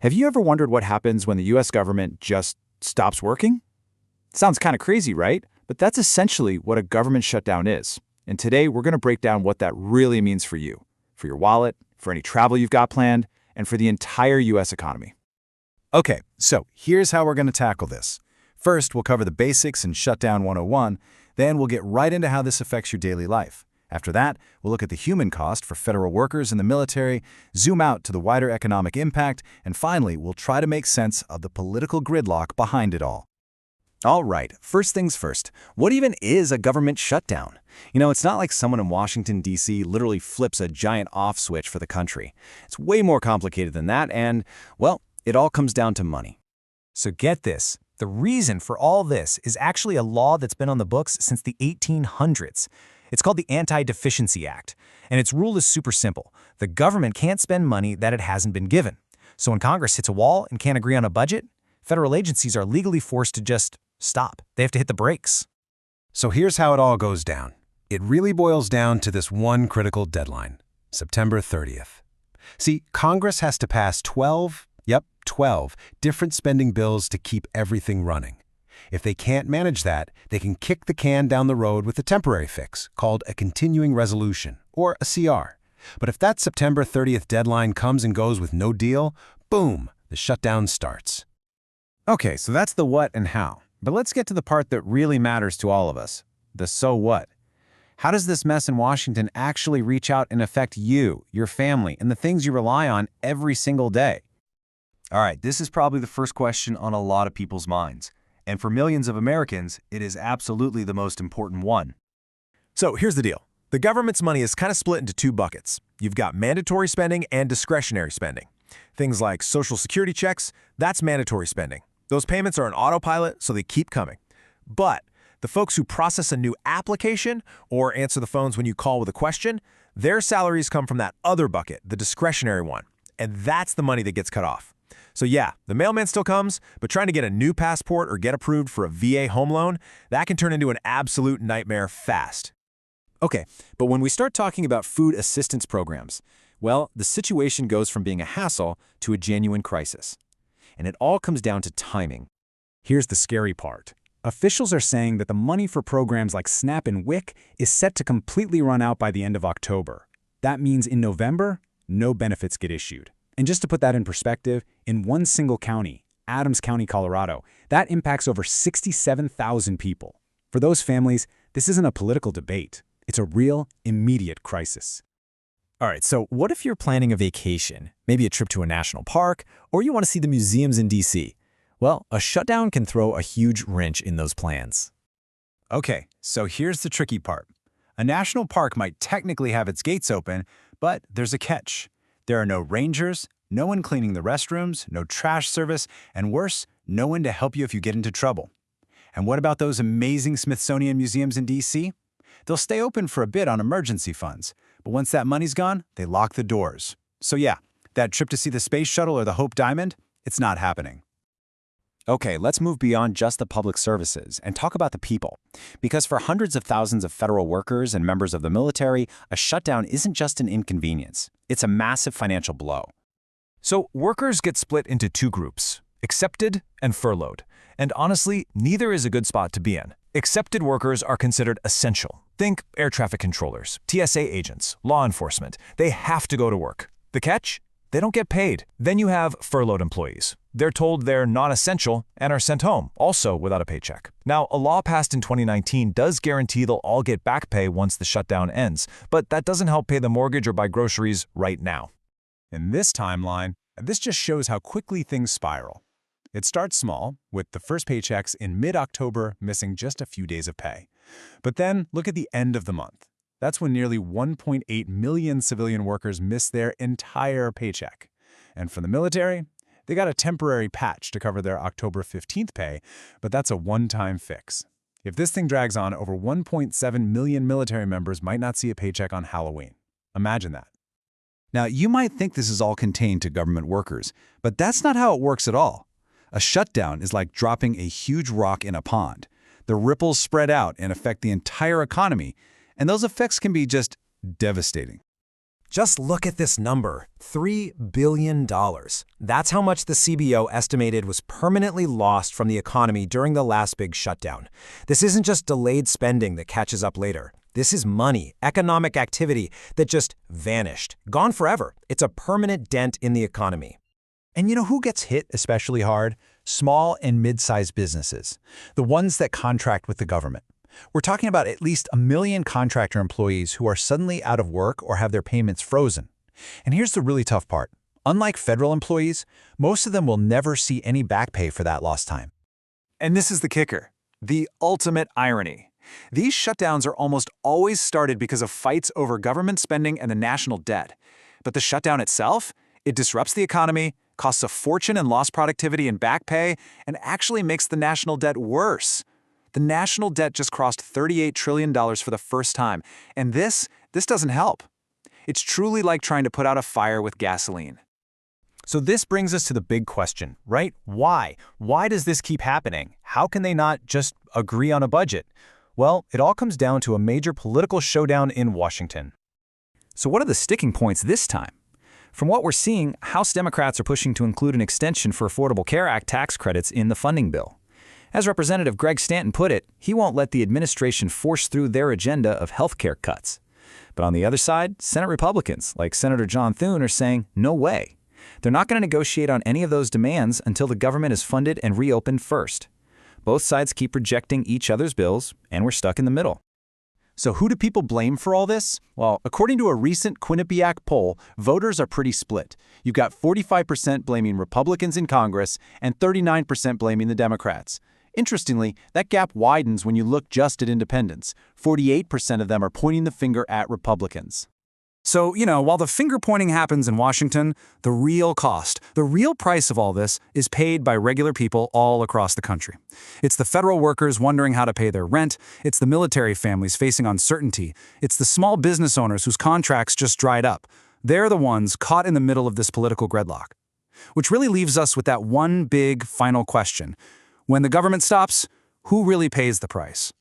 Have you ever wondered what happens when the US government just stops working? Sounds kind of crazy, right? But that's essentially what a government shutdown is. And today we're going to break down what that really means for you, for your wallet, for any travel you've got planned, and for the entire US economy. Okay, so here's how we're going to tackle this. First, we'll cover the basics in Shutdown 101, then we'll get right into how this affects your daily life. After that, we'll look at the human cost for federal workers in the military, zoom out to the wider economic impact, and finally, we'll try to make sense of the political gridlock behind it all. All right, first things first, what even is a government shutdown? It's not like someone in Washington, D.C. literally flips a giant off switch for the country. It's way more complicated than that, and, well, it all comes down to money. So get this, the reason for all this is actually a law that's been on the books since the 1800s. It's called the Anti-Deficiency Act, and its rule is super simple. The government can't spend money that it hasn't been given. So when Congress hits a wall and can't agree on a budget, federal agencies are legally forced to just stop. They have to hit the brakes. So here's how it all goes down. It really boils down to this one critical deadline, September 30th. See, Congress has to pass 12 different spending bills to keep everything running. If they can't manage that, they can kick the can down the road with a temporary fix called a continuing resolution, or a CR. But if that September 30th deadline comes and goes with no deal, boom, the shutdown starts. Okay, so that's the what and how. But let's get to the part that really matters to all of us, the so what. How does this mess in Washington actually reach out and affect you, your family, and the things you rely on every single day? All right, this is probably the first question on a lot of people's minds. And for millions of Americans, it is absolutely the most important one. So here's the deal. The government's money is kind of split into two buckets. You've got mandatory spending and discretionary spending. Things like Social Security checks, that's mandatory spending. Those payments are on autopilot, so they keep coming. But the folks who process a new application or answer the phones when you call with a question, their salaries come from that other bucket, the discretionary one. And that's the money that gets cut off. So yeah, the mailman still comes, but trying to get a new passport or get approved for a VA home loan, that can turn into an absolute nightmare fast. Okay, but when we start talking about food assistance programs, well, the situation goes from being a hassle to a genuine crisis. And it all comes down to timing. Here's the scary part. Officials are saying that the money for programs like SNAP and WIC is set to completely run out by the end of October. That means in November, no benefits get issued. And just to put that in perspective, in one single county, Adams County, Colorado, that impacts over 67,000 people. For those families, this isn't a political debate. It's a real, immediate crisis. All right, so what if you're planning a vacation, maybe a trip to a national park, or you want to see the museums in D.C.? Well, a shutdown can throw a huge wrench in those plans. Okay, so here's the tricky part. A national park might technically have its gates open, but there's a catch. There are no rangers, no one cleaning the restrooms, no trash service, and worse, no one to help you if you get into trouble. And what about those amazing Smithsonian museums in D.C.? They'll stay open for a bit on emergency funds, but once that money's gone, they lock the doors. So yeah, that trip to see the space shuttle or the Hope Diamond, it's not happening. Okay, let's move beyond just the public services and talk about the people. Because for hundreds of thousands of federal workers and members of the military, a shutdown isn't just an inconvenience. It's a massive financial blow. So workers get split into two groups, accepted and furloughed. And honestly, neither is a good spot to be in. Accepted workers are considered essential. Think air traffic controllers, TSA agents, law enforcement. They have to go to work. The catch? They don't get paid. Then you have furloughed employees. They're told they're non-essential and are sent home, also without a paycheck. Now, a law passed in 2019 does guarantee they'll all get back pay once the shutdown ends, but that doesn't help pay the mortgage or buy groceries right now. In this timeline, this just shows how quickly things spiral. It starts small, with the first paychecks in mid-October missing just a few days of pay. But then, look at the end of the month. That's when nearly 1.8 million civilian workers miss their entire paycheck. And for the military, they got a temporary patch to cover their October 15th pay, but that's a one-time fix. If this thing drags on, over 1.7 million military members might not see a paycheck on Halloween. Imagine that. Now, you might think this is all contained to government workers, but that's not how it works at all. A shutdown is like dropping a huge rock in a pond. The ripples spread out and affect the entire economy, and those effects can be just devastating. Just look at this number, $3 billion. That's how much the CBO estimated was permanently lost from the economy during the last big shutdown. This isn't just delayed spending that catches up later. This is money, economic activity that just vanished, gone forever. It's a permanent dent in the economy. And you know who gets hit especially hard? Small and mid-sized businesses, the ones that contract with the government. We're talking about at least 1 million contractor employees who are suddenly out of work or have their payments frozen. And here's the really tough part. Unlike federal employees, most of them will never see any back pay for that lost time. And this is the kicker, the ultimate irony. These shutdowns are almost always started because of fights over government spending and the national debt. But the shutdown itself, it disrupts the economy, costs a fortune in lost productivity and back pay, and actually makes the national debt worse. The national debt just crossed $38 trillion for the first time, and this doesn't help. It's truly like trying to put out a fire with gasoline. So this brings us to the big question, right? Why? Why does this keep happening? How can they not just agree on a budget? Well, it all comes down to a major political showdown in Washington. So what are the sticking points this time? From what we're seeing, House Democrats are pushing to include an extension for Affordable Care Act tax credits in the funding bill. As Representative Greg Stanton put it, he won't let the administration force through their agenda of health care cuts. But on the other side, Senate Republicans, like Senator John Thune, are saying, no way. They're not going to negotiate on any of those demands until the government is funded and reopened first. Both sides keep rejecting each other's bills, and we're stuck in the middle. So who do people blame for all this? Well, according to a recent Quinnipiac poll, voters are pretty split. You've got 45% blaming Republicans in Congress and 39% blaming the Democrats. Interestingly, that gap widens when you look just at independents. 48% of them are pointing the finger at Republicans. So, while the finger-pointing happens in Washington, the real cost, the real price of all this is paid by regular people all across the country. It's the federal workers wondering how to pay their rent. It's the military families facing uncertainty. It's the small business owners whose contracts just dried up. They're the ones caught in the middle of this political gridlock. Which really leaves us with that one big final question. When the government stops, who really pays the price?